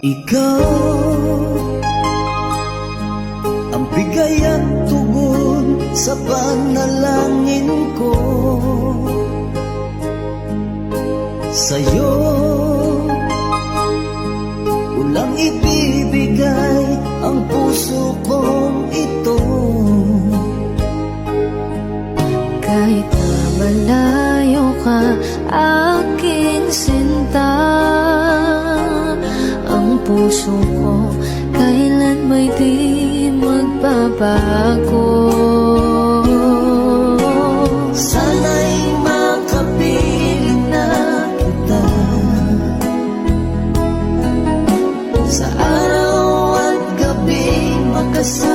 Ikaw ang bigay at tugon sa panalangin ko. Sa'yo ulang ibibigay ang puso kong ito. Kahit na malayo ka, aking sinta, ang puso ko kailan may di magbabago. Sana'y makapiling na kita sa araw at gabi, makasama